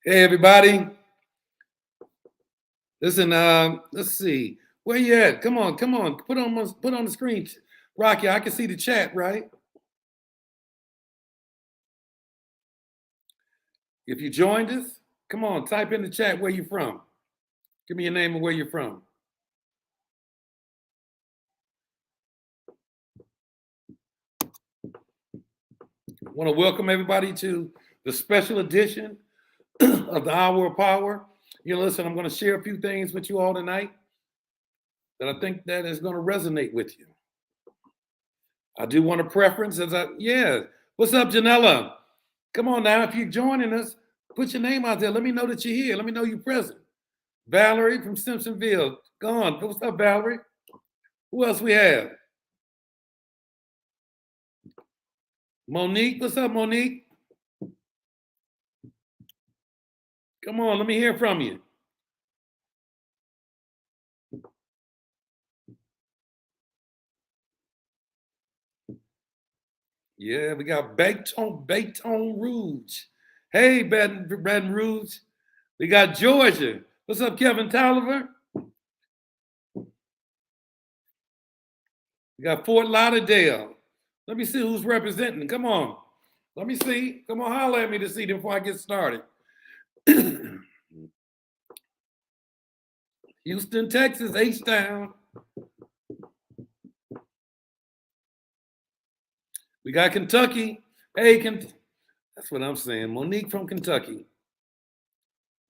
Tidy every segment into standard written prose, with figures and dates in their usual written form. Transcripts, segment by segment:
Hey everybody, listen. Let's see, where you at? Come on, come on. Put on the screen, Rocky. I can see the chat, right? If you joined us, come on, type in the chat where you from. Give me your name and where you're from. I want to welcome everybody to the special edition of the Hour of Power. Listen, I'm going to share a few things with you all tonight that I think that is going to resonate with you. I do want a preference yeah. What's up, Janella? Come on now, if you're joining us, put your name out there. Let me know that you're here. Let me know you're present. Valerie from Simpsonville. Go on. What's up, Valerie? Who else we have? Monique. What's up, Monique? Come on, let me hear from you. Yeah, we got Baton Rouge. Hey, Baton Rouge. We got Georgia. What's up, Kevin Tolliver? We got Fort Lauderdale. Let me see who's representing. Come on. Let me see. Come on, holler at me this evening before I get started. Houston, Texas, H-Town. We got Kentucky. Hey, that's what I'm saying. Monique from Kentucky.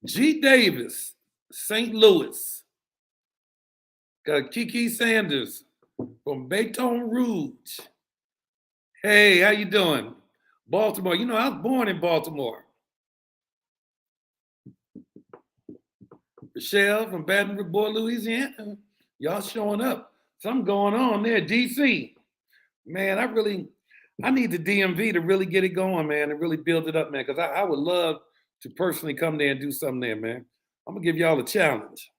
G. Davis, St. Louis. Got Kiki Sanders from Baton Rouge. Hey, how you doing? Baltimore. I was born in Baltimore. Michelle from Baton Rouge, Louisiana. Y'all showing up. Something going on there. DC. Man, I need the DMV to really get it going, man, and really build it up, man, because I would love to personally come there and do something there, man. I'm going to give y'all a challenge.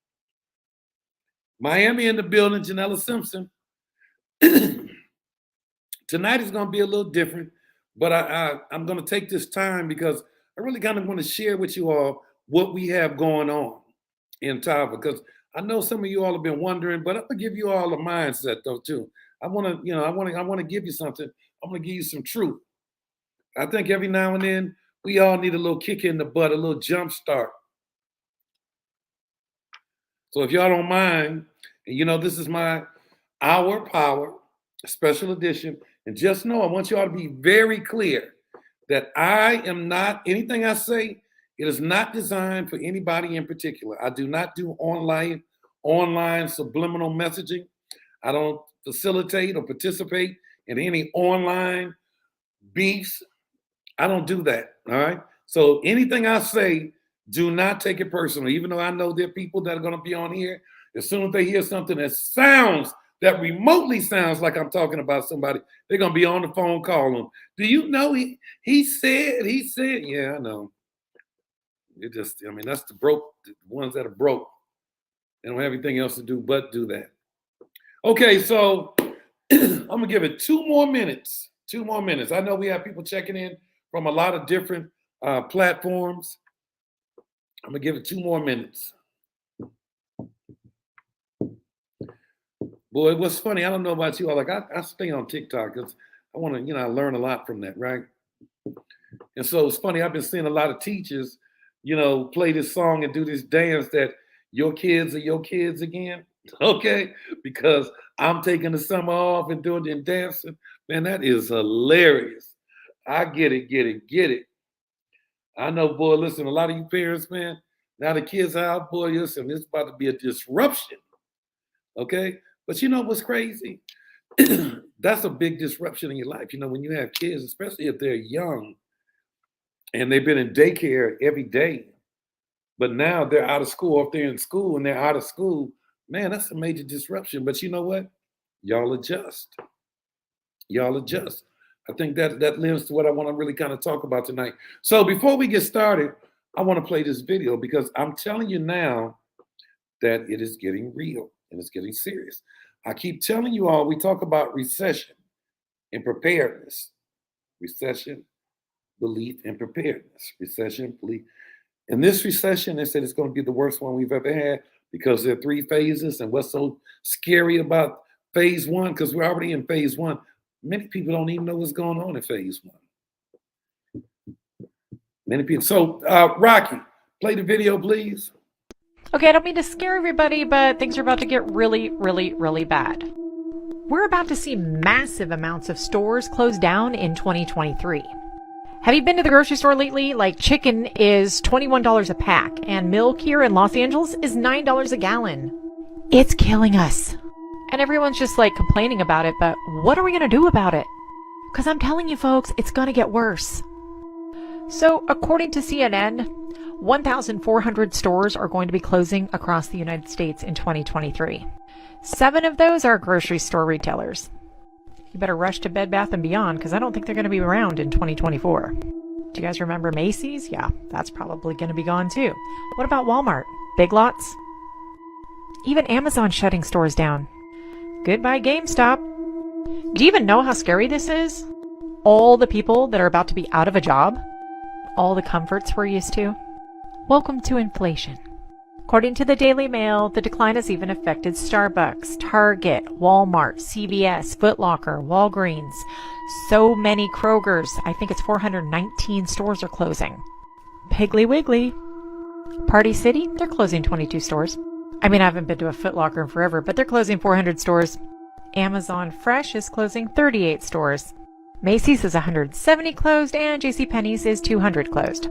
Miami in the building, Janella Simpson. Tonight is going to be a little different, but I'm going to take this time because I really kind of want to share with you all what we have going on in Tava, because I know some of you all have been wondering, but I'm going to give you all a mindset, though, too. I want to give you something. I'm going to give you some truth. I think every now and then we all need a little kick in the butt, a little jump start. So if y'all don't mind, and this is my Hour Power special edition. And just know, I want y'all to be very clear that I am not, anything I say, it is not designed for anybody in particular. I do not do online subliminal messaging. I don't facilitate or participate in any online beefs. I don't do that. All right. So anything I say, do not take it personally. Even though I know there are people that are going to be on here, as soon as they hear something that remotely sounds like I'm talking about somebody, they're going to be on the phone calling. Do you know he said, yeah, I know. That's the ones that are broke. They don't have anything else to do but do that. Okay, so I'm going to give it 2 more minutes. 2 more minutes. I know we have people checking in from a lot of different platforms. I'm going to give it 2 more minutes. Boy, what's funny, I don't know about you all. Like, I stay on TikTok because I want to, I learn a lot from that, right? And so it's funny, I've been seeing a lot of teachers, play this song and do this dance that your kids are your kids again. Okay? Because I'm taking the summer off and doing and dancing. Man, that is hilarious. I get it. I know, boy, listen, a lot of you parents, man, now the kids are out, boy, listen, it's about to be a disruption. Okay? But you know what's crazy? That's a big disruption in your life. When you have kids, especially if they're young and they've been in daycare every day, but now they're out of school, or if they're in school and they're out of school, man, that's a major disruption. But you know what? Y'all adjust. I think that lends to what I want to really kind of talk about tonight. So before we get started, I want to play this video because I'm telling you now that it is getting real and it's getting serious. I keep telling you all, we talk about recession and preparedness. Recession, belief, and preparedness. Recession, belief. In this recession, they said it's going to be the worst one we've ever had because there are three phases. And what's so scary about phase one, because we're already in phase one, many people don't even know what's going on in phase one. Many people. So, Rocky, play the video, please. Okay, I don't mean to scare everybody, but things are about to get really, really, really bad. We're about to see massive amounts of stores close down in 2023. Have you been to the grocery store lately? Like, chicken is $21 a pack, and milk here in Los Angeles is $9 a gallon. It's killing us. And everyone's just like complaining about it, but what are we going to do about it? Because I'm telling you folks, it's going to get worse. So, according to CNN, 1,400 stores are going to be closing across the United States in 2023. 7 of those are grocery store retailers. You better rush to Bed Bath & Beyond because I don't think they're going to be around in 2024. Do you guys remember Macy's? Yeah, that's probably going to be gone too. What about Walmart? Big Lots? Even Amazon shutting stores down. Goodbye GameStop. Do you even know how scary this is? All the people that are about to be out of a job? All the comforts we're used to? Welcome to inflation. According to the Daily Mail, the decline has even affected Starbucks, Target, Walmart, CVS, Foot Locker, Walgreens. So many Krogers. I think it's 419 stores are closing. Piggly Wiggly. Party City, they're closing 22 stores. I mean, I haven't been to a Foot Locker in forever, but they're closing 400 stores. Amazon Fresh is closing 38 stores. Macy's is 170 closed, and JCPenney's is 200 closed.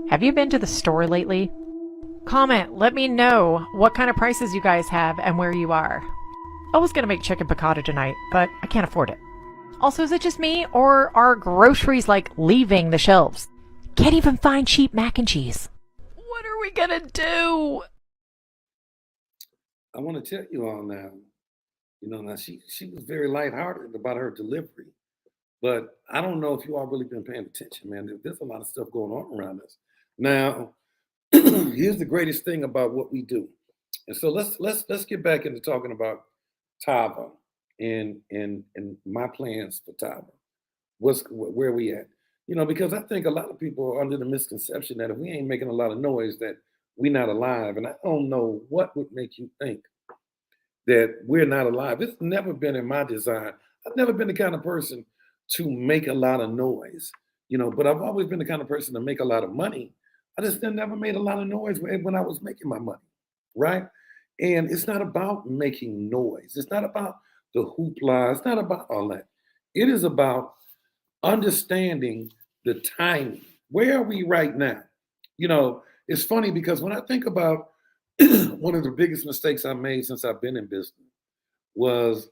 Have you been to the store lately? Comment, let me know what kind of prices you guys have and where you are. I was going to make chicken piccata tonight, but I can't afford it. Also, is it just me, or are groceries like leaving the shelves? Can't even find cheap mac and cheese. What are we going to do? I want to tell you all now, now she was very lighthearted about her delivery. But I don't know if you all really been paying attention, man. There's a lot of stuff going on around us. Now, here's the greatest thing about what we do. And so let's get back into talking about Tava and my plans for Tava. Where we at? Because I think a lot of people are under the misconception that if we ain't making a lot of noise, that we're not alive. And I don't know what would make you think that we're not alive. It's never been in my design. I've never been the kind of person to make a lot of noise, but I've always been the kind of person to make a lot of money. I just never made a lot of noise when I was making my money, right? And it's not about making noise. It's not about the hoopla. It's not about all that. It is about understanding the timing. Where are we right now? It's funny because when I think about one of the biggest mistakes I made since I've been in business was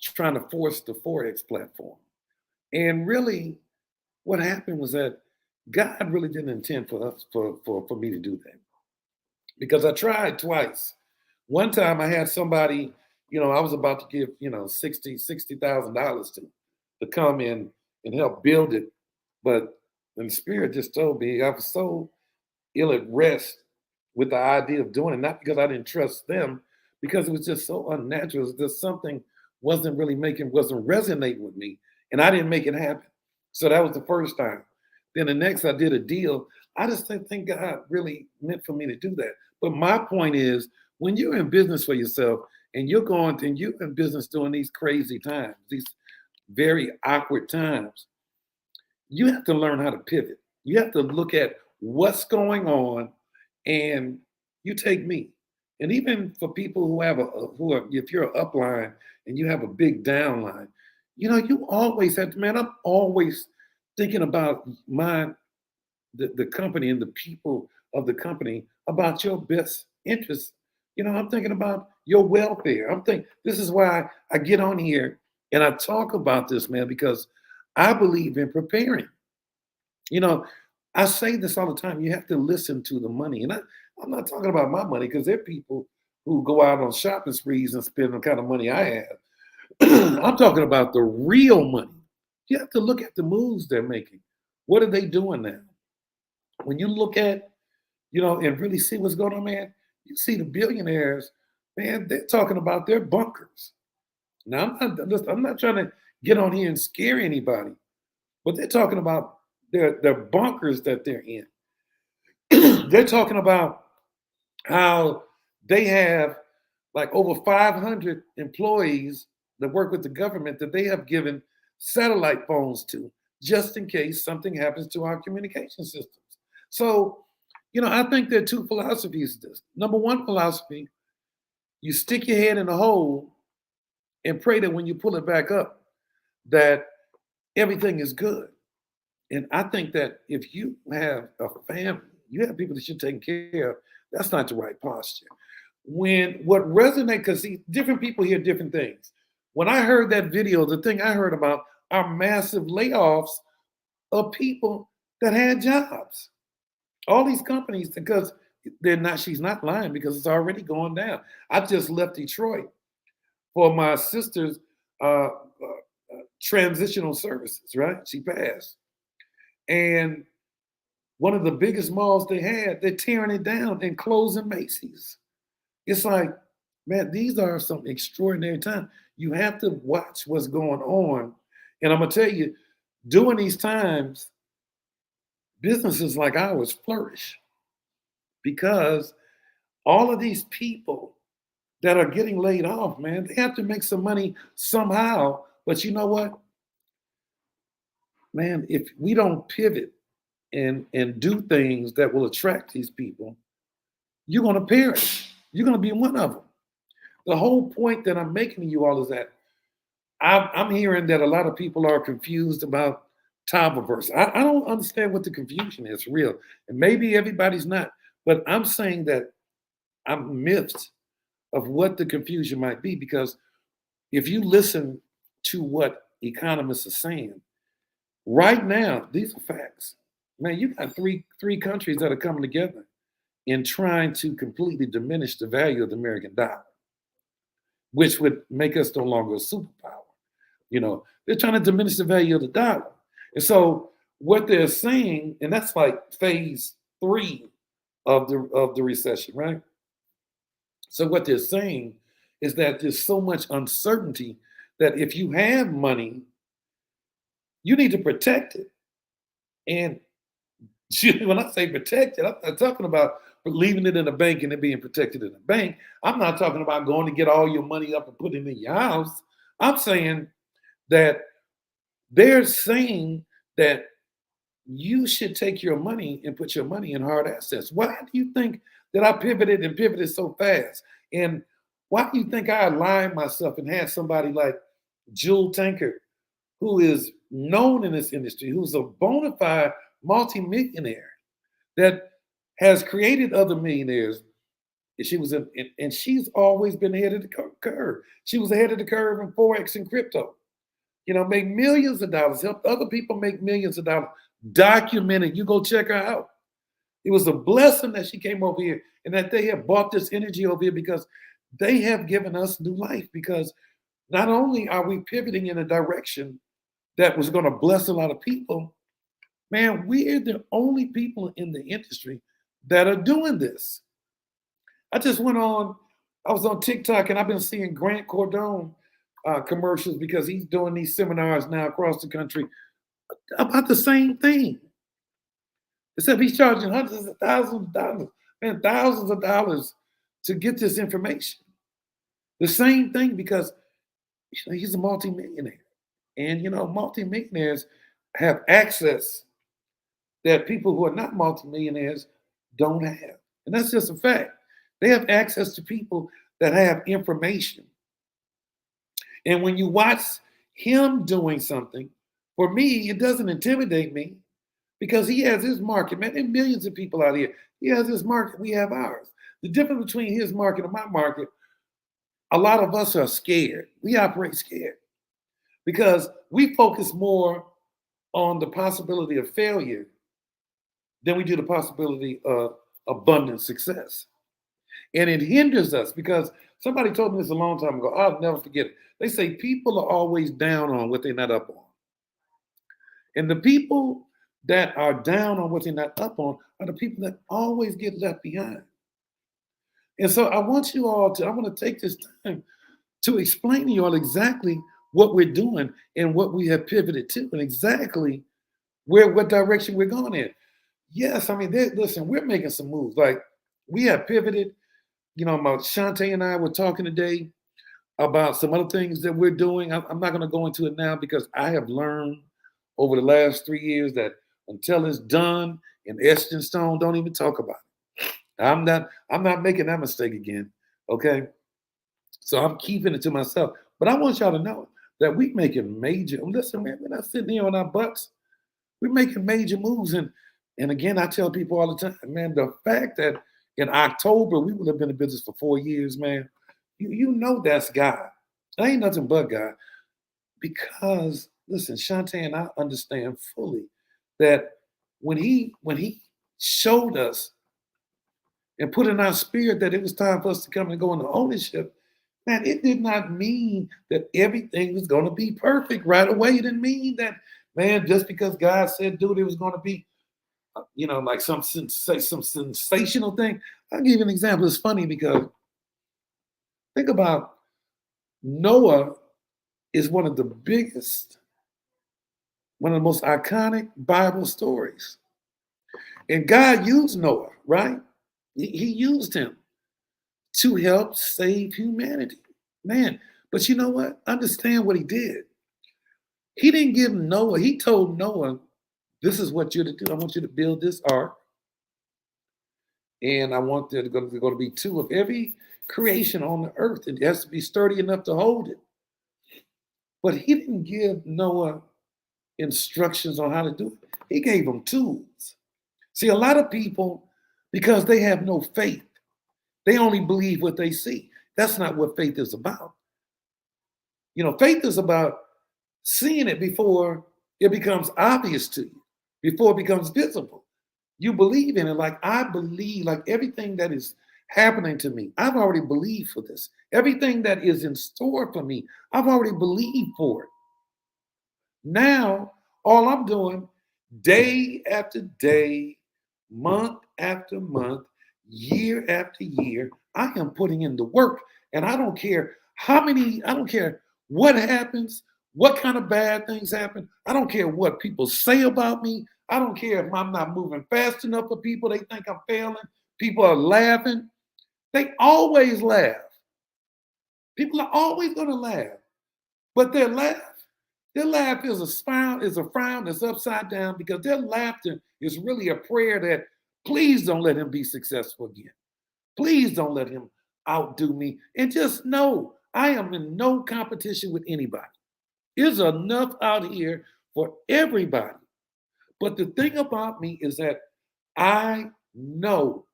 trying to force the Forex platform. And really, what happened was that God really didn't intend for me to do that, because I tried twice. One time I had somebody, I was about to give, $60,000 to come in and help build it, but the Spirit just told me I was so ill at rest with the idea of doing it, not because I didn't trust them, because it was just so unnatural. It was just something wasn't resonating with me, and I didn't make it happen. So that was the first time. Then the next I did a deal. I just didn't think God really meant for me to do that. But my point is, when you're in business for yourself and you're in business during these crazy times, these very awkward times, you have to learn how to pivot. You have to look at what's going on, and you take me. And even for people if you're an upline and you have a big downline, you always have to, man, I'm always thinking about the company and the people of the company, about your best interest. I'm thinking about your welfare. This is why I get on here and I talk about this, man, because I believe in preparing. I say this all the time. You have to listen to the money. And I'm not talking about my money, because there are people who go out on shopping sprees and spend the kind of money I have. I'm talking about the real money. You have to look at the moves they're making. What are they doing now? When you look at, and really see what's going on, man, you see the billionaires, man, they're talking about their bunkers. Now, I'm not trying to get on here and scare anybody, but they're talking about their bunkers that they're in. They're talking about how they have like over 500 employees that work with the government that they have given satellite phones to just in case something happens to our communication systems. So, I think there are two philosophies to this. Number one philosophy, you stick your head in a hole and pray that when you pull it back up, that everything is good. And I think that if you have a family, you have people that you're taking care of, that's not the right posture. When what resonates, because see, different people hear different things. When I heard that video, the thing I heard about are massive layoffs of people that had jobs. All these companies, because she's not lying because it's already going down. I just left Detroit for my sister's transitional services, right? She passed. And one of the biggest malls they had, they're tearing it down and closing Macy's. It's like, man, these are some extraordinary times. You have to watch what's going on. And I'm going to tell you, during these times, businesses like ours flourish because all of these people that are getting laid off, man, they have to make some money somehow. But you know what? Man, if we don't pivot and do things that will attract these people, you're going to perish. You're going to be one of them. The whole point that I'm making to you all is that I'm hearing that a lot of people are confused about Tabaverse. I don't understand what the confusion is, real. And maybe everybody's not. But I'm saying that I'm miffed of what the confusion might be, because if you listen to what economists are saying, right now, these are facts. Man, you got three countries that are coming together in trying to completely diminish the value of the American dollar, which would make us no longer a superpower. They're trying to diminish the value of the dollar. And so what they're saying, and that's like phase 3 of the recession, right? So what they're saying is that there's so much uncertainty that if you have money, you need to protect it. And when I say protect it, I'm not talking about leaving it in a bank and it being protected in a bank. I'm not talking about going to get all your money up and putting it in your house. I'm saying that they're saying that you should take your money and put your money in hard assets. Why do you think that I pivoted so fast? And why do you think I aligned myself and had somebody like Jewel Tankard, who is known in this industry, who's a bona fide multimillionaire that has created other millionaires? She was and she's always been ahead of the curve. She was ahead of the curve in Forex and crypto. Make millions of dollars, help other people make millions of dollars. Documented. You go check her out. It was a blessing that she came over here and that they have bought this energy over here, because they have given us new life. Because not only are we pivoting in a direction that was going to bless a lot of people, man, we're the only people in the industry that are doing this. I was on TikTok and I've been seeing Grant Cardone commercials, because he's doing these seminars now across the country about the same thing. Except he's charging hundreds of thousands of dollars, man, thousands of dollars to get this information. The same thing, because he's a multimillionaire. And multimillionaires have access that people who are not multimillionaires don't have. And that's just a fact. They have access to people that have information. And when you watch him doing something, for me, it doesn't intimidate me, because he has his market, man. There are millions of people out here. He has his market, we have ours. The difference between his market and my market, a lot of us are scared. We operate scared because we focus more on the possibility of failure than we do the possibility of abundant success. And it hinders us, because somebody told me this a long time ago. I'll never forget it. They say people are always down on what they're not up on. And the people that are down on what they're not up on are the people that always get left behind. And so I want to take this time to explain to you all exactly what we're doing and what we have pivoted to, and exactly what direction we're going in. Yes, I mean, listen, we're making some moves. Like we have pivoted. My Shantae and I were talking today about some other things that we're doing. I'm not going to go into it now because I have learned over the last 3 years that until it's done and etched in stone, don't even talk about it. I'm not making that mistake again. Okay. So I'm keeping it to myself. But I want y'all to know that we're making major, listen, man, we're not sitting here on our butts. We're making major moves. And again, I tell people all the time, man, the fact that in October we will have been in business for 4 years, man, you know that's God. That ain't nothing but God. Because listen, Shantae and I understand fully that when he showed us and put in our spirit that it was time for us to come and go into ownership, man, it did not mean that everything was going to be perfect right away. It didn't mean that, man, just because God said do it, it was going to be, like some sensational thing. I'll give you an example. It's funny because think about Noah is one of the biggest, one of the most iconic Bible stories. And God used Noah, right? He used him to help save humanity. Man, but you know what? Understand what he did. He didn't give Noah, he told Noah, this is what you're to do. I want you to build this ark. And I want there to go to be two of every creation on the earth. It has to be sturdy enough to hold it. But he didn't give Noah instructions on how to do it. He gave him tools. See, a lot of people, because they have no faith, they only believe what they see. That's not what faith is about. Faith is about seeing it before it becomes obvious to you, before it becomes visible. You believe in it. Like I believe, like everything that is happening to me, I've already believed for this. Everything that is in store for me, I've already believed for it. Now, all I'm doing day after day, month after month, year after year, I am putting in the work. And I don't care I don't care what happens, what kind of bad things happen. I don't care what people say about me. I don't care if I'm not moving fast enough for people. They think I'm failing. People are laughing. They always laugh. People are always going to laugh. But their laugh is a frown that's upside down because their laughter is really a prayer that please don't let him be successful again. Please don't let him outdo me. And just know I am in no competition with anybody. There's enough out here for everybody. But the thing about me is that I know,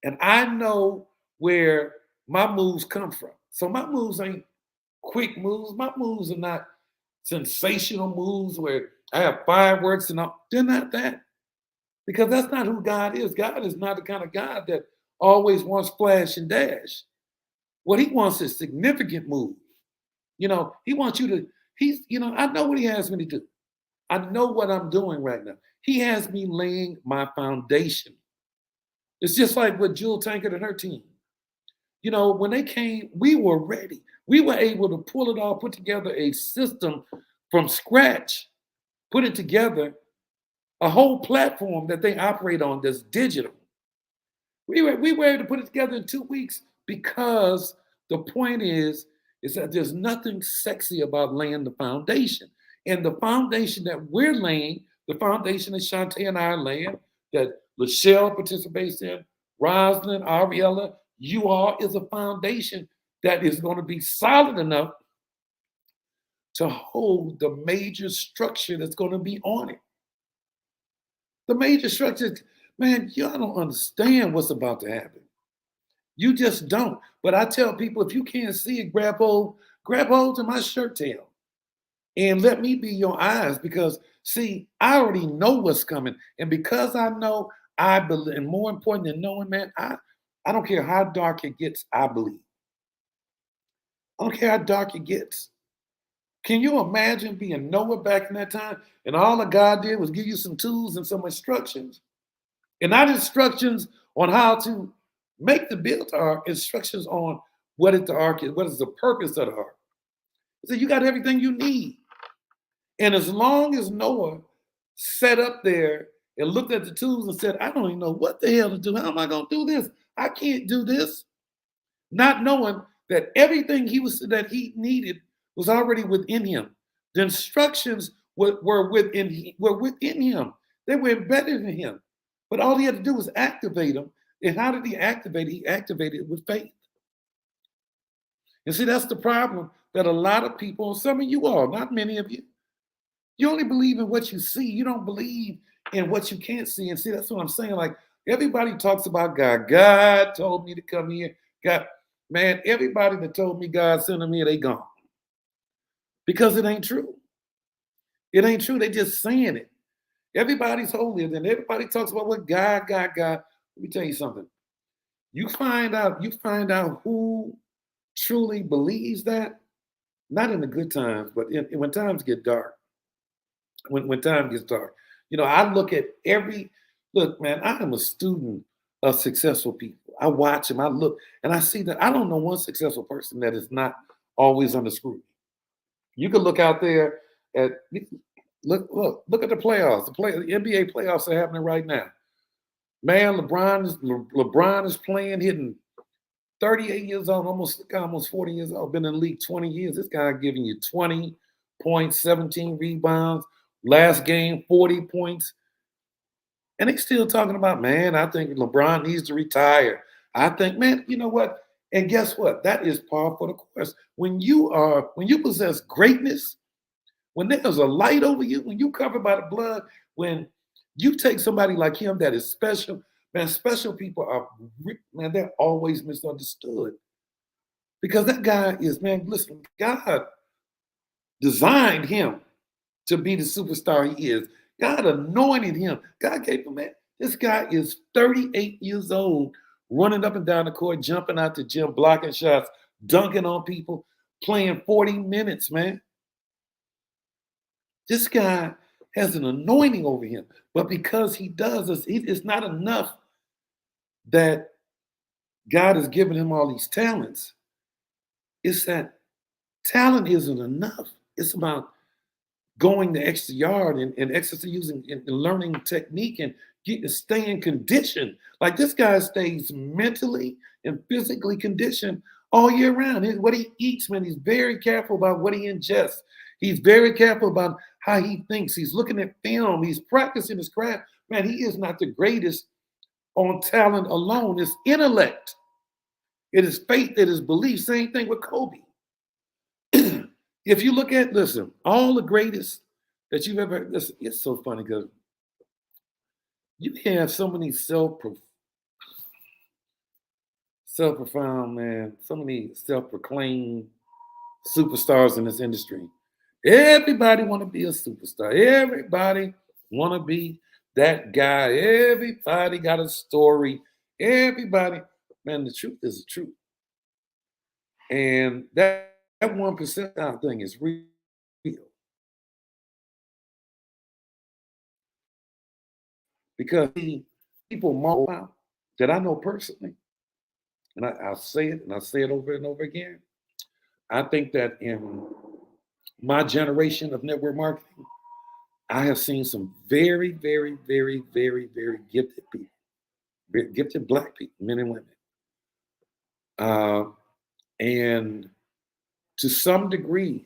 and I know where my moves come from. So my moves ain't quick moves. My moves are not sensational moves where I have fireworks and all. They're not that. Because that's not who God is. God is not the kind of God that always wants flash and dash. What he wants is significant moves. He wants you to, I know what he has me to do. I know what I'm doing right now. He has me laying my foundation. It's just like with Jewel Tankard and her team. When they came, we were ready. We were able to pull it all, put together a system from scratch, put it together, a whole platform that they operate on that's digital. We were able to put it together in 2 weeks because the point is that there's nothing sexy about laying the foundation. And the foundation that we're laying, the foundation that Shantae and I are laying, that Lachelle participates in, Rosalind, Ariella, you all, is a foundation that is going to be solid enough to hold the major structure that's going to be on it. The major structure, man, y'all don't understand what's about to happen. You just don't. But I tell people, if you can't see it, grab hold to my shirt tail and let me be your eyes because, see, I already know what's coming. And because I know, I believe, and more important than knowing, man, I don't care how dark it gets, I believe. I don't care how dark it gets. Can you imagine being Noah back in that time and all that God did was give you some tools and some instructions? And not instructions on how to make the build ark, instructions on what is the ark is, what is the purpose of the ark. So you got everything you need. And as long as Noah sat up there and looked at the tools and said, I don't even know what the hell to do. How am I going to do this? I can't do this. Not knowing that everything that he needed was already within him. The instructions were within him. They were embedded in him. But all he had to do was activate them. And how did he activate it? He activated it with faith. And see, that's the problem that a lot of people, some of you all, not many of you, you only believe in what you see. You don't believe in what you can't see. And see, that's what I'm saying. Like, everybody talks about God. God told me to come here. God, man, everybody that told me God sent them here, they gone. Because it ain't true. It ain't true. They just saying it. Everybody's holier than everybody talks about what God. Let me tell you something. You find out who truly believes that, not in the good times, but when times get dark. When time gets dark. I look, man, I am a student of successful people. I watch them, I look, and I see that I don't know one successful person that is not always under scrutiny. You can look out there at look at the playoffs. The NBA playoffs are happening right now. Man, LeBron is playing, hitting 38 years old, almost 40 years old, been in the league 20 years. This guy giving you 20 points, 17 rebounds, last game, 40 points. And they still talking about, man, I think LeBron needs to retire. I think, man, you know what? And guess what? That is par for the course. When you possess greatness, when there's a light over you, when you covered by the blood, when you take somebody like him that is special, man, special people are, man, they're always misunderstood. Because that guy is, man, listen, God designed him to be the superstar he is. God anointed him. God gave him, man. This guy is 38 years old, running up and down the court, jumping out the gym, blocking shots, dunking on people, playing 40 minutes, man. This guy has an anointing over him. But because he does this, it's not enough that God has given him all these talents. It's that talent isn't enough. It's about going the extra yard and exercising and learning technique and staying conditioned. Like, this guy stays mentally and physically conditioned all year round. What he eats, man, he's very careful about what he ingests. He's very careful about how he thinks. He's looking at film. He's practicing his craft. Man, he is not the greatest on talent alone. It's intellect. It is faith. It is belief. Same thing with Kobe. If you look at, listen, all the greatest that you've ever, listen, it's so funny because you have so many self-profound, man, so many self-proclaimed superstars in this industry. Everybody want to be a superstar. Everybody want to be that guy. Everybody got a story. Everybody, man, the truth is the truth. And that 1% thing is real. Because people mark out that I know personally, and I'll say it and I'll say it over and over again. I think that in my generation of network marketing, I have seen some very, very, very, very, very gifted people, gifted Black people, men and women. And to some degree,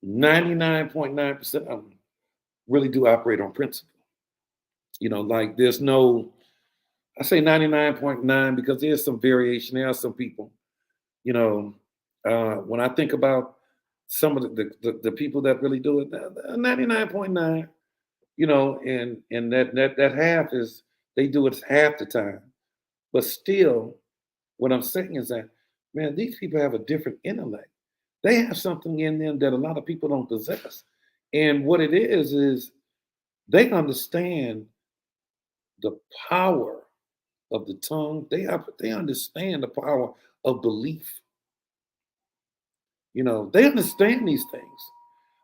99.9% of them really do operate on principle. Like, there's no, I say 99.9 because there's some variation. There are some people, when I think about some of the people that really do it, 99.9, and that half is, they do it half the time. But still, what I'm saying is that, man, these people have a different intellect. They have something in them that a lot of people don't possess. And what it is they understand the power of the tongue. They understand the power of belief. They understand these things.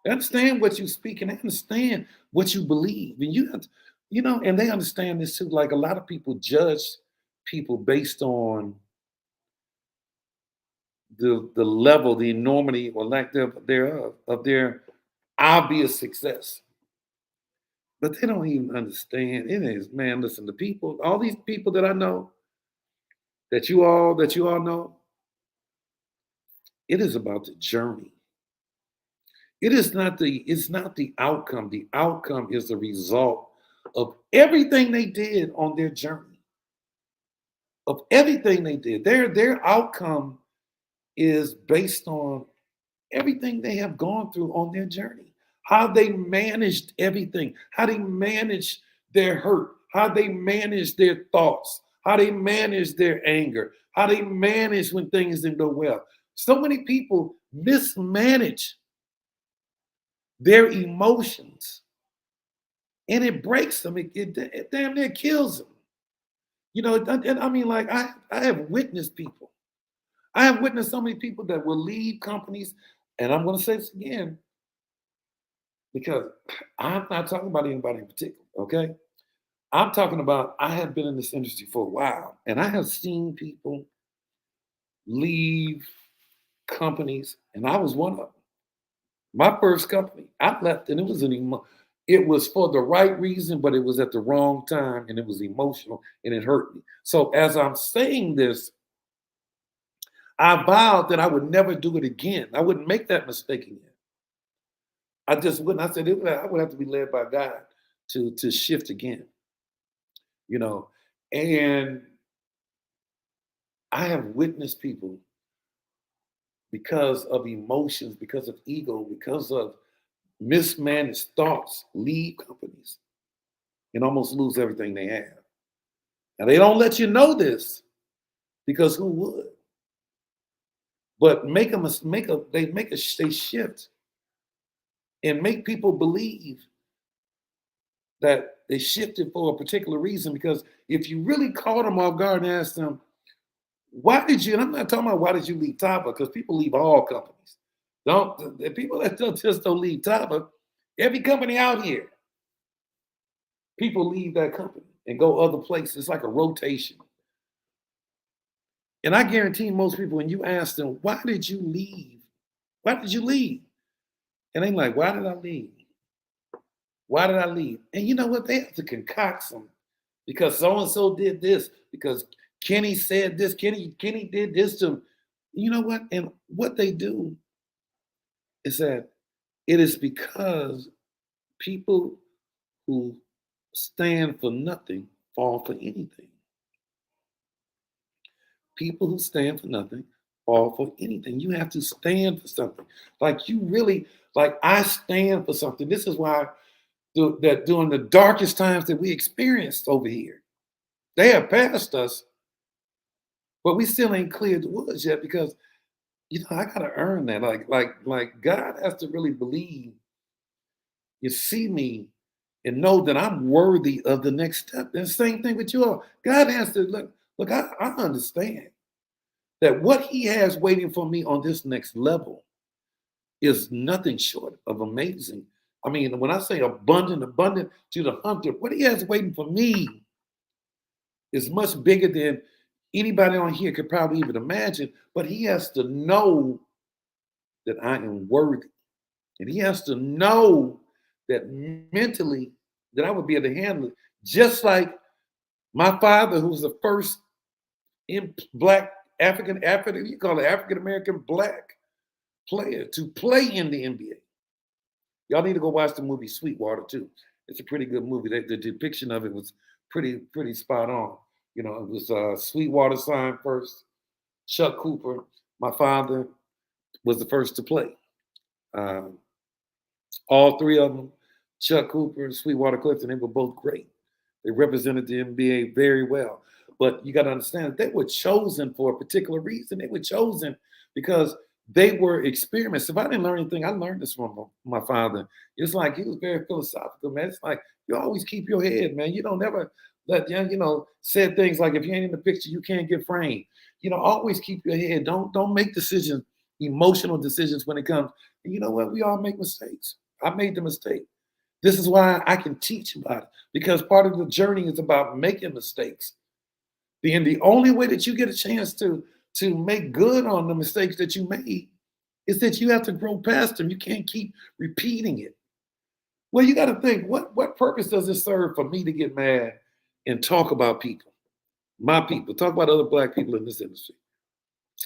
They understand what you speak and they understand what you believe. And you have to, and they understand this too. Like, a lot of people judge people based on the level, the enormity or lack thereof of their obvious success. But they don't even understand. It is, man, listen, the people, all these people that I know, that you all know, it is about the journey. It's not the outcome. The outcome is the result of everything they did on their journey. Of everything they did. Their outcome is based on everything they have gone through on their journey, how they managed everything, how they managed their hurt, how they managed their thoughts, how they managed their anger, how they managed when things didn't go well. So many people mismanage their emotions and it breaks them. It damn near kills them. You know, and I mean, like, I have witnessed people. I have witnessed so many people that will leave companies, and I'm going to say this again because I'm not talking about anybody in particular, okay? I'm talking about I have been in this industry for a while, and I have seen people leave companies, and I was one of them. My first company, I left, and it was for the right reason, but it was at the wrong time, and it was emotional, and it hurt me. So as I'm saying this, I vowed that I would never do it again. I wouldn't make that mistake again. I just wouldn't. I said I would have to be led by God to shift again, you know. And I have witnessed people because of emotions, because of ego, because of mismanaged thoughts, leave companies and almost lose everything they have. Now they don't let you know this because who would? But they shift and make people believe that they shifted for a particular reason. Because if you really caught them off guard and asked them, why did you, and I'm not talking about why did you leave Tava, because people leave all companies. The people that just don't leave Tava, every company out here, people leave that company and go other places. It's like a rotation. And I guarantee most people, when you ask them, why did you leave? Why did you leave? And they're like, why did I leave? Why did I leave? And you know what? They have to concoct some because so-and-so did this, because Kenny said this, Kenny did this to him. You know what? And what they do is that it is because people who stand for nothing fall for anything. People who stand for nothing fall for anything. You have to stand for something. Like you really, like I stand for something. This is why that during the darkest times that we experienced over here, they have passed us, but we still ain't cleared the woods yet because I gotta earn that. Like God has to really believe you see me and know that I'm worthy of the next step. And same thing with you all. God has to look, I understand that what he has waiting for me on this next level is nothing short of amazing. I mean, when I say abundant to the hunter, what he has waiting for me is much bigger than anybody on here could probably even imagine. But he has to know that I am worthy. And he has to know that mentally that I would be able to handle it. Just like my father, who was the first black African American black player to play in the NBA. Y'all need to go watch the movie Sweetwater too. It's a pretty good movie. The depiction of it was pretty spot on. It was Sweetwater signed first. Chuck Cooper, my father, was the first to play. All three of them, Chuck Cooper, Sweetwater Clifton, they were both great. They represented the NBA very well. But you got to understand that they were chosen for a particular reason. They were chosen because they were experiments. If I didn't learn anything, I learned this from my father. It's like he was very philosophical, man. It's like you always keep your head, man. You don't never let said things like if you ain't in the picture, you can't get framed. Always keep your head. Don't make decisions, emotional decisions when it comes. And you know what? We all make mistakes. I made the mistake. This is why I can teach about it, because part of the journey is about making mistakes. And the only way that you get a chance to make good on the mistakes that you made is that you have to grow past them. You can't keep repeating it. Well, you got to think, what purpose does it serve for me to get mad and talk about people, my people, talk about other black people in this industry?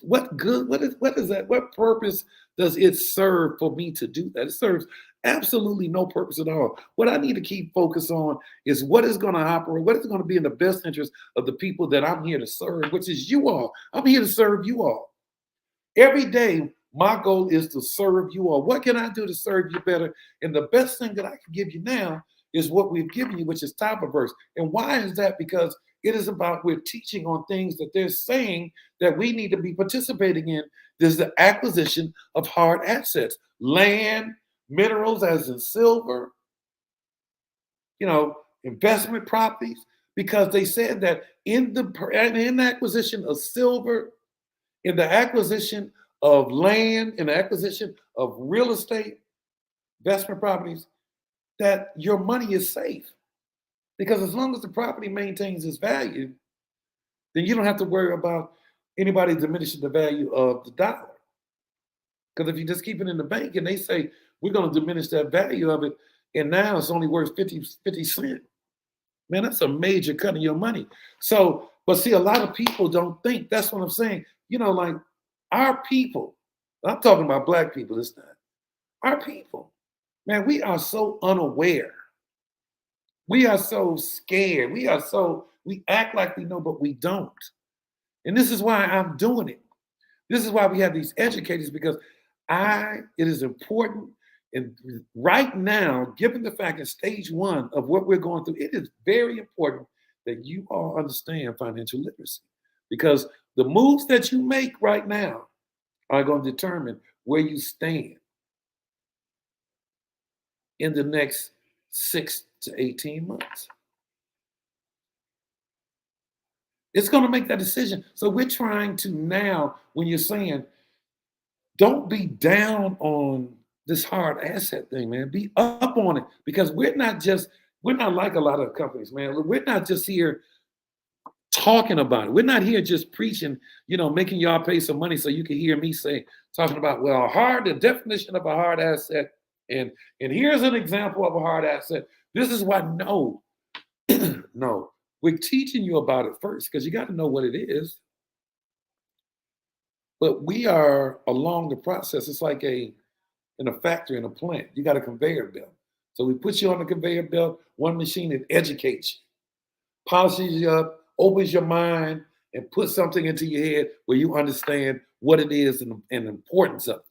What good? What is that? What purpose does it serve for me to do that? It serves absolutely no purpose at all. What I need to keep focus on is what is going to operate, what is going to be in the best interest of the people that I'm here to serve, which is you all. I'm here to serve you all. Every day, my goal is to serve you all. What can I do to serve you better? And the best thing that I can give you now is what we've given you, which is type of verse. And why is that? Because it is about we're teaching on things that they're saying that we need to be participating in. There's the acquisition of hard assets, land, minerals, as in silver, investment properties, because they said that in the acquisition of silver, in the acquisition of land, in the acquisition of real estate, investment properties, that your money is safe. Because as long as the property maintains its value, then you don't have to worry about anybody diminishing the value of the dollar. Because if you just keep it in the bank and they say, we're going to diminish that value of it, and now it's only worth 50 cents, man, that's a major cut in your money. So, but see, a lot of people don't think. That's what I'm saying. Like our people, I'm talking about black people this time. Our people, man, we are so unaware. We are so scared. We act like we know, but we don't. And this is why I'm doing it. This is why we have these educators, because it is important. And right now, given the fact that stage one of what we're going through, it is very important that you all understand financial literacy, because the moves that you make right now are going to determine where you stand in the next 6 to 18 months. It's going to make that decision. So we're trying to now, when you're saying, don't be down on this hard asset thing, man. Be up on it, because we're not like a lot of companies, man. We're not just here talking about it. We're not here just preaching, making y'all pay some money so you can hear me talking about, the definition of a hard asset. And here's an example of a hard asset. This is why, no, no. We're teaching you about it first because you got to know what it is. But we are along the process. It's like in a factory, in a plant. You got a conveyor belt. So we put you on the conveyor belt, one machine that educates you, polishes you up, opens your mind, and puts something into your head where you understand what it is and the importance of it.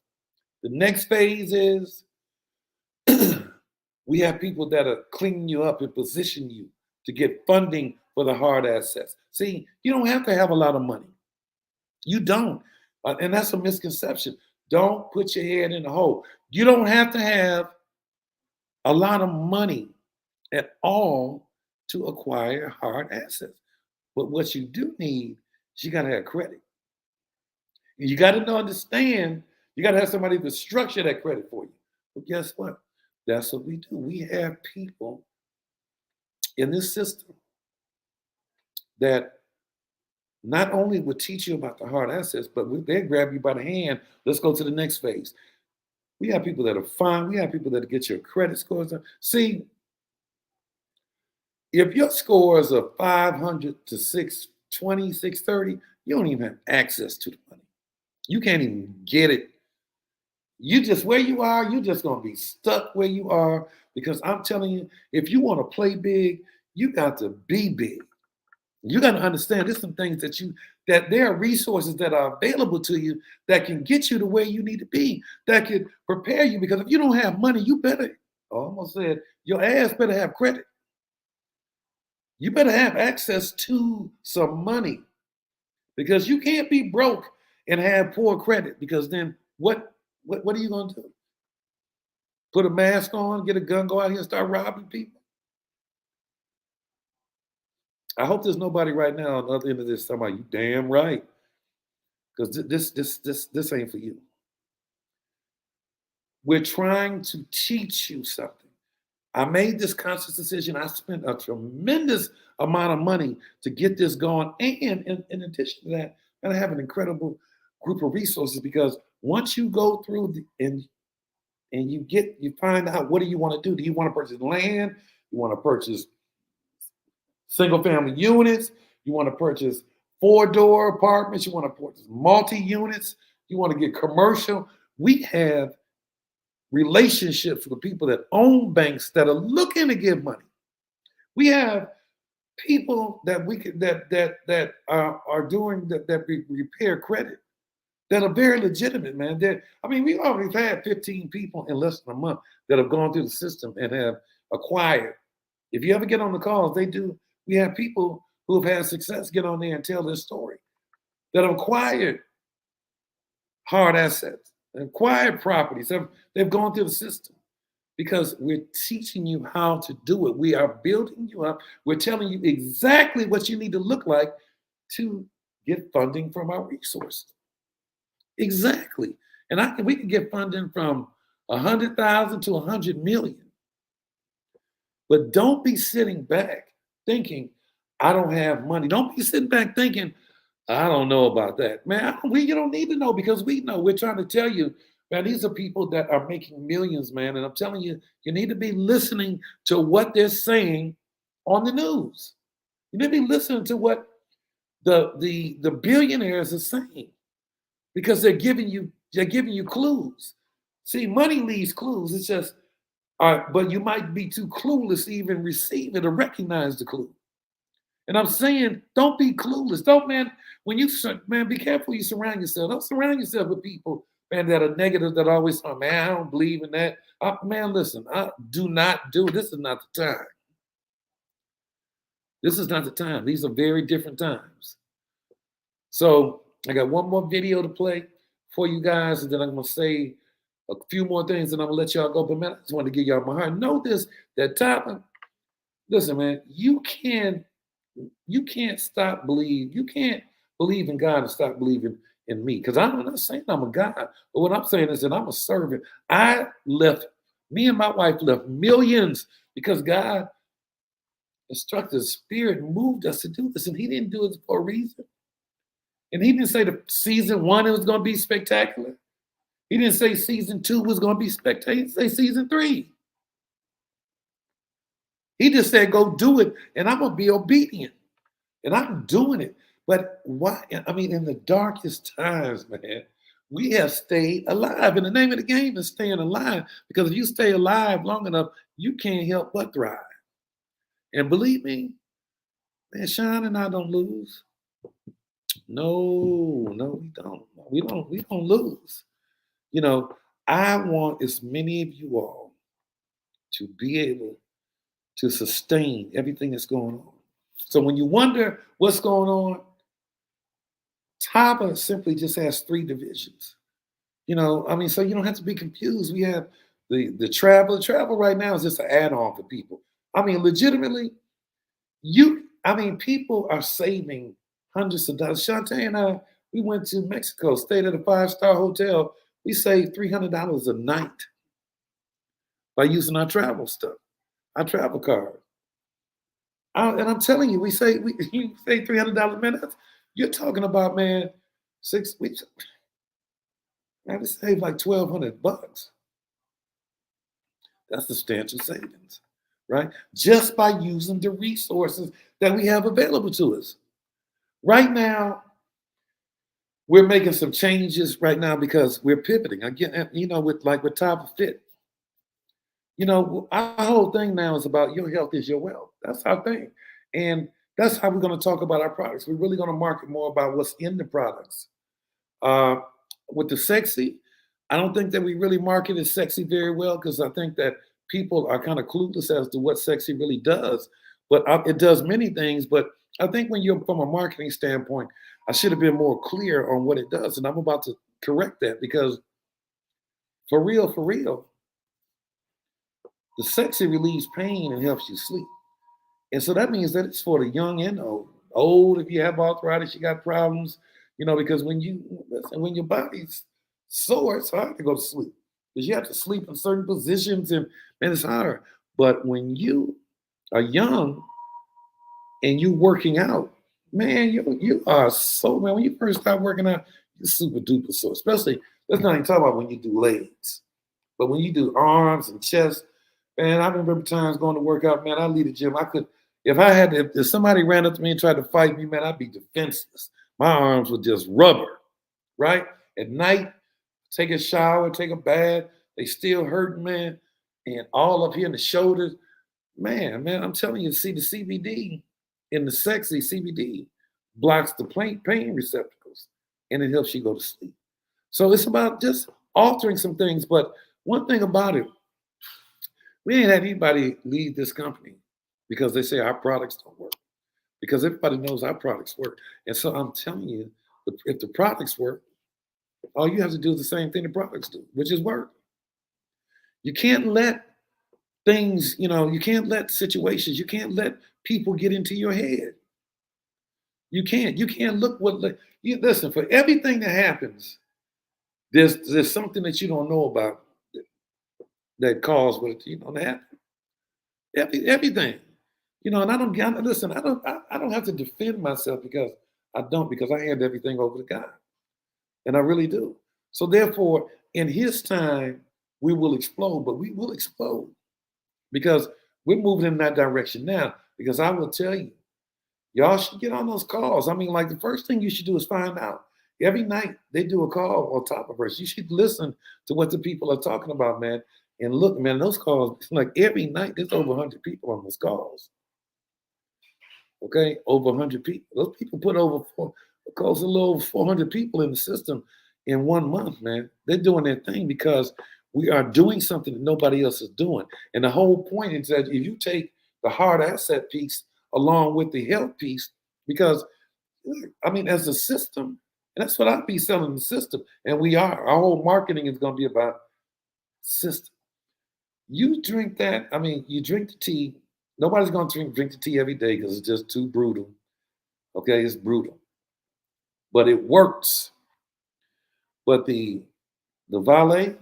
The next phase is we have people that are cleaning you up and position you to get funding for the hard assets. See, you don't have to have a lot of money. You don't. And that's a misconception. Don't put your head in the hole. You don't have to have a lot of money at all to acquire hard assets. But what you do need is you got to have credit. And you got to understand, you got to have somebody to structure that credit for you. But guess what? That's what we do. We have people in this system that not only will teach you about the hard assets, but they grab you by the hand. Let's go to the next phase. We have people that are fine. We have people that get your credit scores up. See, if your scores are 500 to 620, 630, you don't even have access to the money. You can't even get it. You just where you are, you're just going to be stuck where you are, because I'm telling you, if you want to play big, you got to be big. You got to understand there's some things that there are resources that are available to you that can get you to where you need to be, that can prepare you. Because if you don't have money, you better, I almost said, your ass better have credit. You better have access to some money, because you can't be broke and have poor credit, because then what are you going to do? Put a mask on, get a gun, go out here and start robbing people? I hope there's nobody right now on the other end of this talking about, you damn right, because this ain't for you. We're trying to teach you something. I made this conscious decision. I spent a tremendous amount of money to get this going. And in addition to that, I have an incredible group of resources, because once you go through and and you find out, what do you want to do? Do you want to purchase land? You want to purchase single family units? You want to purchase 4-door apartments? You want to purchase multi units? You want to get commercial? We have relationships with people that own banks that are looking to give money. We have people that we could that are doing that repair credit that are very legitimate, man. We already had 15 people in less than a month that have gone through the system and have acquired. If you ever get on the calls, they do. We have people who have had success get on there and tell their story that have acquired hard assets, acquired properties. They've gone through the system because we're teaching you how to do it. We are building you up. We're telling you exactly what you need to look like to get funding from our resources. Exactly. And we can get funding from 100,000 to 100 million. But don't be sitting back thinking, I don't have money. Don't be sitting back thinking, I don't know about that. Man, you don't need to know, because we know. We're trying to tell you, man, these are people that are making millions, man. And I'm telling you, you need to be listening to what they're saying on the news. You need to be listening to what the billionaires are saying, because they're giving you clues. See, money leaves clues. It's just, but you might be too clueless to even receive it or recognize the clue. And I'm saying, don't be clueless. Don't, man, be careful you surround yourself. Don't surround yourself with people, man, that are negative, that always say, man, I don't believe in that. Man, listen, do not do. This is not the time. This is not the time. These are very different times. So I got one more video to play for you guys, and then I'm going to say a few more things, and I'm going to let y'all go. But, man, I just want to give y'all my heart. Know this, that time, listen, man, you can't stop believe. You can't believe in God and stop believing in me. Because I'm not saying I'm a God, but what I'm saying is that I'm a servant. Me and my wife left millions because God instructed, the Spirit moved us to do this. And he didn't do it for a reason. And he didn't say the season 1 it was going to be spectacular. He didn't say season 2 was going to be spectacular. He didn't say season 3. He just said, go do it, and I'm going to be obedient. And I'm doing it. But why? In the darkest times, man, we have stayed alive. And the name of the game is staying alive, because if you stay alive long enough, you can't help but thrive. And believe me, man, Sean and I don't lose. No, we don't. We don't lose. I want as many of you all to be able to sustain everything that's going on. So when you wonder what's going on, TABA simply just has 3 divisions. So you don't have to be confused. We have the travel. Travel right now is just an add-on for people. Legitimately, people are saving hundreds of dollars. Shantae and I, we went to Mexico, stayed at a 5-star hotel. We saved $300 a night by using our travel stuff, our travel card. And I'm telling you, you say $300 a minute. You're talking about, man, 6 weeks. Man, we saved like $1,200. That's substantial savings, right? Just by using the resources that we have available to us. Right now, we're making some changes right now because we're pivoting. Again, with Top of Fit. Our whole thing now is about your health is your wealth. That's our thing. And that's how we're going to talk about our products. We're really going to market more about what's in the products. With the sexy, I don't think that we really marketed sexy very well, because I think that people are kind of clueless as to what sexy really does. But it does many things. But I think when you're from a marketing standpoint, I should have been more clear on what it does. And I'm about to correct that, because for real, the sexy relieves pain and helps you sleep. And so that means that it's for the young and old. Old, if you have arthritis, you got problems, because when your body's sore, it's hard to go to sleep, because you have to sleep in certain positions, and it's hard. But when you are young and you working out, man, you are so, man, when you first start working out, you're super duper sore. Especially, let's not even talk about when you do legs. But when you do arms and chest, man, I remember times going to work out, man, I leave the gym. I could, if I had, if somebody ran up to me and tried to fight me, man, I'd be defenseless. My arms were just rubber, right? At night, take a shower, take a bath, they still hurting, man. And all up here in the shoulders, man, I'm telling you, see the CBD in the sexy CBD blocks the pain receptacles and it helps you go to sleep. So it's about just altering some things. But one thing about it, we ain't had anybody leave this company because they say our products don't work. Because everybody knows our products work. And so I'm telling you, if the products work, all you have to do is the same thing the products do, which is work. You can't let things, you can't let situations, you can't let people get into your head. You can't look you listen, for everything that happens, there's something that you don't know about that caused what to happen. Everything. And I don't have to defend myself because I hand everything over to God. And I really do. So therefore, in his time, we will explode, but we will explode because we're moving in that direction now. Because I will tell you, y'all should get on those calls. I mean, like the first thing you should do is find out. Every night they do a call on top of us. You should listen to what the people are talking about, man. And look, man, those calls, like every night, there's over 100 people on those calls. Okay, over 100 people. Those people put close a little over 400 people in the system in 1 month, man. They're doing their thing because we are doing something that nobody else is doing. And the whole point is that if you take the hard asset piece along with the health piece, because I mean, as a system, and that's what I'd be selling the system. And we are. Our whole marketing is going to be about system. You drink that. I mean, you drink the tea. Nobody's going to drink the tea every day because it's just too brutal. Okay, it's brutal. But it works. But the Valet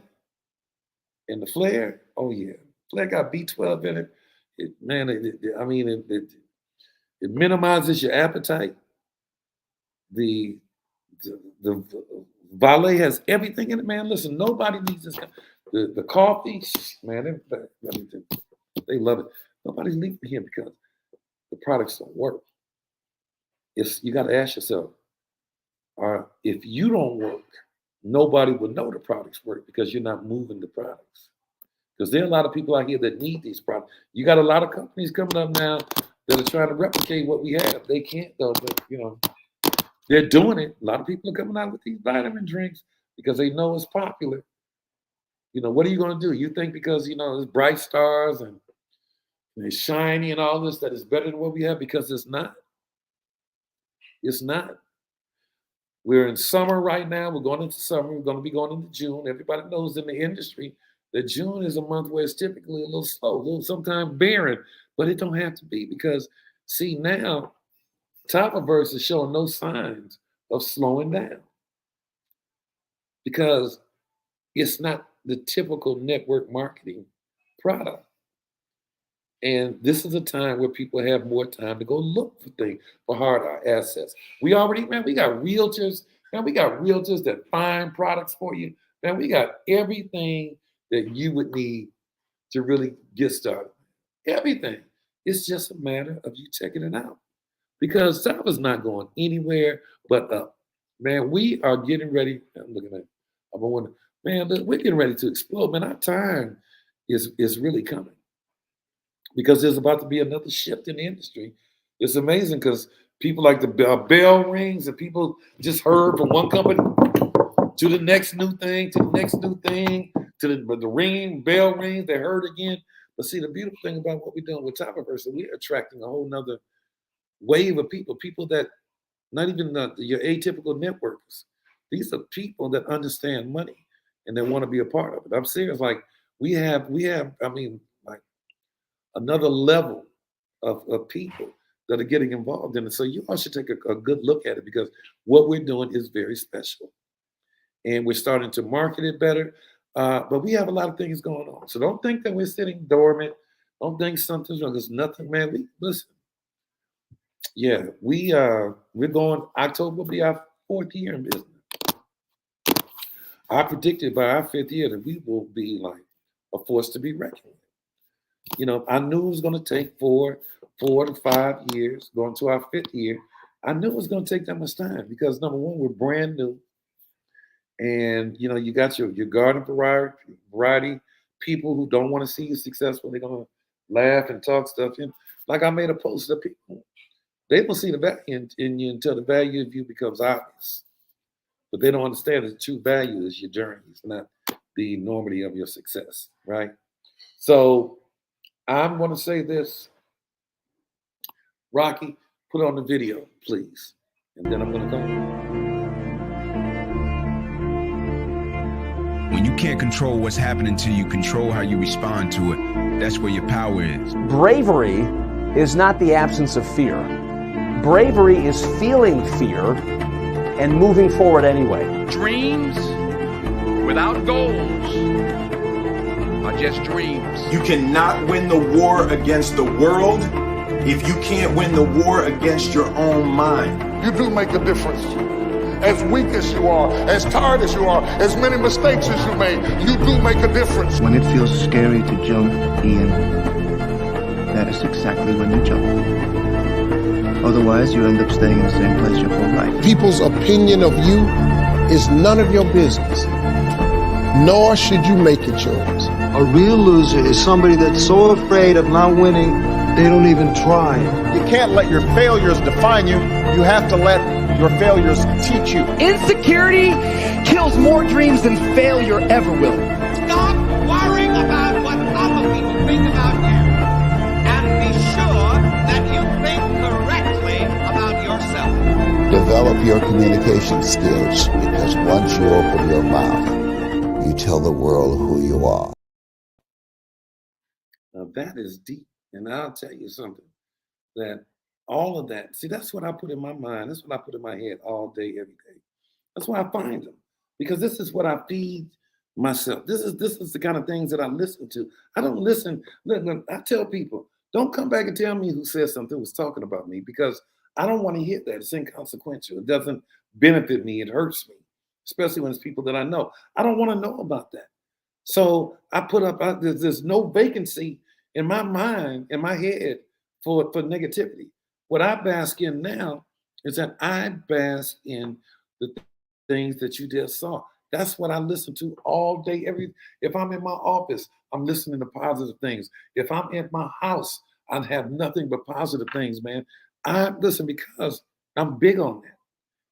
and the Flare, oh yeah. Flare got B12 in it. It minimizes your appetite. The Valet has everything in it, man. Listen, nobody needs this. The coffee, man, they love it. Nobody's leaving here because the products don't work. You got to ask yourself, if you don't work, nobody will know the products work because you're not moving the products. Because there are a lot of people out here that need these products. You got a lot of companies coming up now that are trying to replicate what we have. They can't though, but they're doing it. A lot of people are coming out with these vitamin drinks because they know it's popular. What are you going to do? You think because, it's Bright Stars and it's shiny and all this that is better than what we have? Because it's not. It's not. We're in summer right now. We're going into summer. We're going to be going into June. Everybody knows in the industry that June is a month where it's typically a little slow, a little sometimes barren, but it don't have to be because, see, now Top-A-Verse is showing no signs of slowing down because it's not the typical network marketing product. And this is a time where people have more time to go look for things, for hard assets. We got realtors, man, we got realtors that find products for you. Man, we got everything that you would need to really get started. Everything. It's just a matter of you checking it out. Because South is not going anywhere but up. Man, we are getting ready. I'm looking at man, we're getting ready to explode. Man, our time is really coming. Because there's about to be another shift in the industry. It's amazing because people like the bell rings and people just heard from one company to the next new thing, to the ringing, bell rings, they heard again. But see, the beautiful thing about what we're doing with Top-A-Verse, we're attracting a whole nother wave of people that not even your atypical networkers. These are people that understand money and they want to be a part of it. I'm serious. Like we have, another level of people that are getting involved in it. So you all should take a good look at it because what we're doing is very special. And we're starting to market it better. But we have a lot of things going on. So don't think that we're sitting dormant. Don't think something's wrong. There's nothing, man. Listen. Yeah, we're going, October will be our 4th year in business. I predicted by our 5th year that we will be like a force to be reckoned with. You know, I knew it was going to take 4 to 5 years, going to our 5th year. I knew it was going to take that much time because number one, we're brand new. And, you know, you got your garden variety people who don't want to see you successful. They're going to laugh and talk stuff. You know, like I made a post of people. They don't see the value in you until the value of you becomes obvious. But they don't understand that the true value is your journey. It's not the enormity of your success, right? So I'm going to say this. Rocky, put on the video, please. And then I'm going to go. When you can't control what's happening to you, control how you respond to it. That's where your power is. Bravery is not the absence of fear. Bravery is feeling fear and moving forward anyway. Dreams without goals are just dreams. You cannot win the war against the world if you can't win the war against your own mind. You do make a difference. As weak as you are, as tired as you are, as many mistakes as you made, you do make a difference. When it feels scary to jump, Ian, that is exactly when you jump. Otherwise, you end up staying in the same place your whole life. People's opinion of you is none of your business, nor should you make it yours. A real loser is somebody that's so afraid of not winning, they don't even try. You can't let your failures define you. You have to let your failures teach you. Insecurity kills more dreams than failure ever will. Stop worrying about what other people think about you, and be sure that you think correctly about yourself. Develop your communication skills, because once you open your mouth, you tell the world who you are. Now that is deep. And I'll tell you something, that all of that, see, that's what I put in my mind. That's what I put in my head all day, every day. That's why I find them, because this is what I feed myself. This is the kind of things that I listen to. I don't listen. I tell people, don't come back and tell me who said something was talking about me, because I don't want to hear that. It's inconsequential. It doesn't benefit me. It hurts me, especially when it's people that I know. I don't want to know about that. So I put up, there's no vacancy in my mind, in my head for negativity. What I bask in now is that I bask in the things that you just saw. That's what I listen to all day. If I'm in my office, I'm listening to positive things. If I'm at my house, I have nothing but positive things, man. I listen because I'm big on that.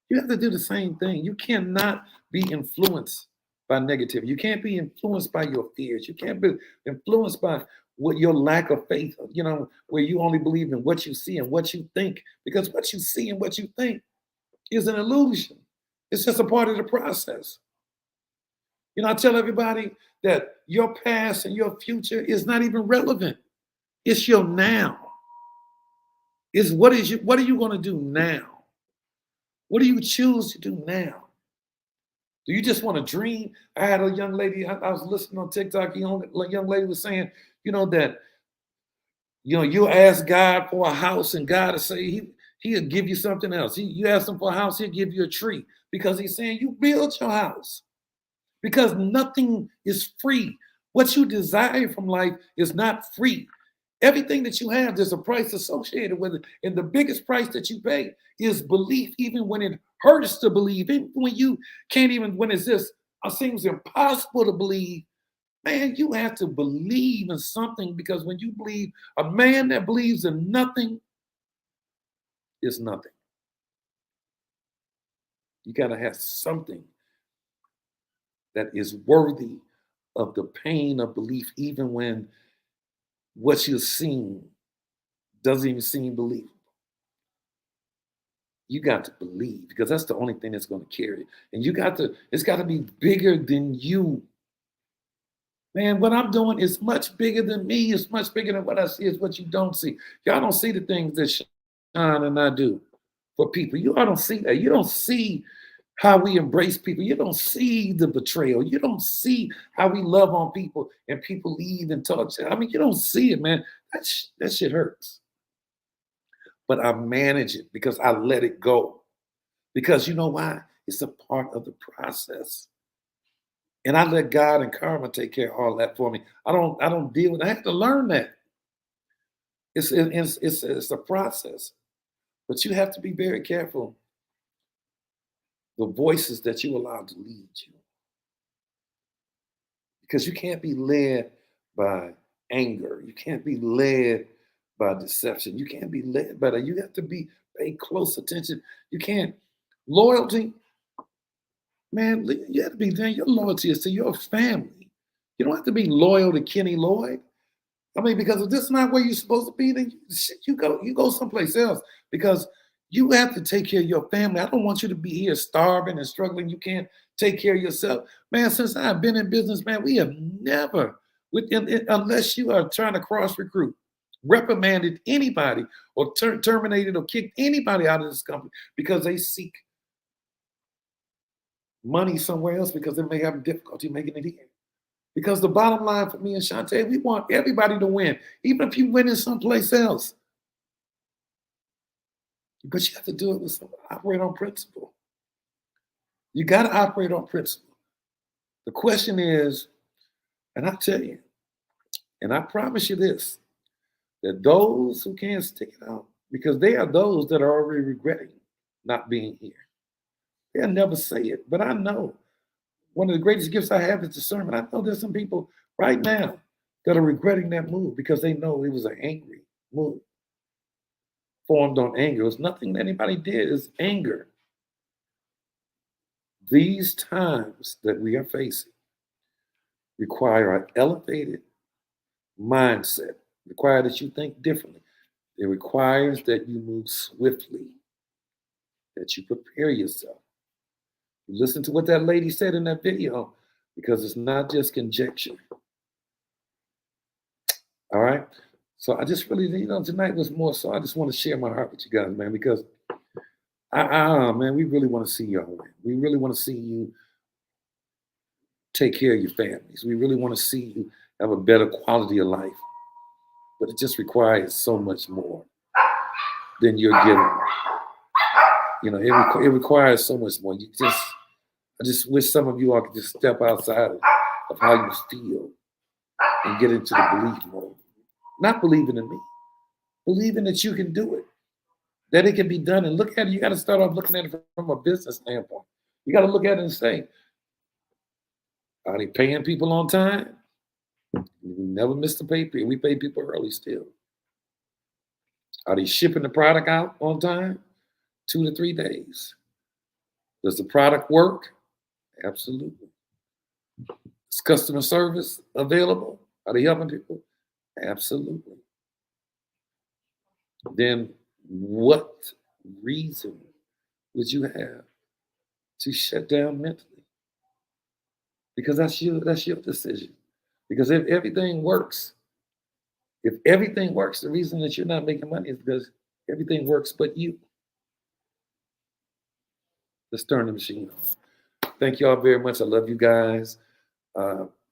You have to do the same thing. You cannot be influenced by negativity. You can't be influenced by your fears. You can't be influenced by what your lack of faith, you know, where you only believe in what you see and what you think, because what you see and what you think is an illusion. It's just a part of the process. You know, I tell everybody that your past and your future is not even relevant. It's your now. It's what are you going to do now? What do you choose to do now? Do you just want to dream? I had a young lady, I was listening on TikTok, a young lady was saying, you know, that, you know, you ask God for a house and God will say he'll give you something else. You ask him for a house, he'll give you a tree, because he's saying you build your house, because nothing is free. What you desire from life is not free. Everything that you have, there's a price associated with it. And the biggest price that you pay is belief, even when it hurts to believe, even when you can't even, when it's just, it seems impossible to believe. Man, you have to believe in something, because when you believe, a man that believes in nothing is nothing. You got to have something that is worthy of the pain of belief, even when what you're seeing doesn't even seem believable. You got to believe, because that's the only thing that's going to carry it. And it's got to be bigger than you. Man, what I'm doing is much bigger than me. It's much bigger than what I see. It's what you don't see. Y'all don't see the things that Sean and I do for people. You all don't see that. You don't see how we embrace people. You don't see the betrayal. You don't see how we love on people and people leave and talk. I mean, you don't see it, man. That shit hurts. But I manage it because I let it go. Because you know why? It's a part of the process. And I let God and karma take care of all that for me. I don't deal with it. I have to learn that. It's a process. But you have to be very careful the voices that you allow to lead you. Because you can't be led by anger. You can't be led by deception. You can't be led by that. You have to pay close attention. You can't. Loyalty, man, you have to be there. Your loyalty is to your family. You don't have to be loyal to Kenny Lloyd. I mean, because if this is not where you're supposed to be, then you go someplace else because you have to take care of your family. I don't want you to be here starving and struggling. You can't take care of yourself. Man, since I've been in business, man, we have never, unless you are trying to cross-recruit, reprimanded anybody or terminated or kicked anybody out of this company because they seek money somewhere else because they may have difficulty making it here. Because the bottom line for me and Shantae, we want everybody to win, even if you win in someplace else. But you have to do it operate on principle. You got to operate on principle. The question is, and I tell you, and I promise you this, that those who can't stick it out, because they are those that are already regretting not being here. They'll never say it, but I know one of the greatest gifts I have is discernment. I know there's some people right now that are regretting that move because they know it was an angry move. Formed on anger. It was nothing that anybody did. It's anger. These times that we are facing require an elevated mindset, require that you think differently. It requires that you move swiftly, that you prepare yourself. You listen to what that lady said in that video, because it's not just conjecture. All right? So I just really, tonight was more so I just want to share my heart with you guys, man, because man, we really want to see y'all win. We really want to see you take care of your families. We really want to see you have a better quality of life. But it just requires so much more than you're giving. It requires so much more. I just wish some of you all could just step outside of how you feel and get into the belief mode. Not believing in me, believing that you can do it, that it can be done. And look at it, you got to start off looking at it from a business standpoint. You got to look at it and say, are they paying people on time? We never missed a pay period. We pay people early still. Are they shipping the product out on time? 2 to 3 days. Does the product work? Absolutely. Is customer service available? Are they helping people? Absolutely. Then what reason would you have to shut down mentally? Because that's your decision. Because if everything works, the reason that you're not making money is because everything works but you. Let's turn the machine on. Thank you all very much. I love you guys.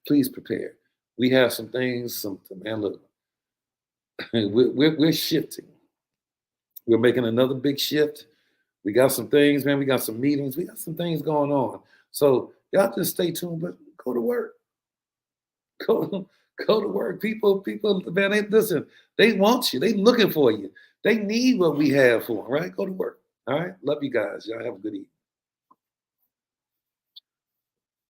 Please prepare. We have some things, man, look, we're shifting. We're making another big shift. We got some things, man. We got some meetings. We got some things going on. So y'all just stay tuned, but go to work. Go to work. People, man, listen, they want you. They looking for you. They need what we have for them, right? Go to work. All right? Love you guys. Y'all have a good evening.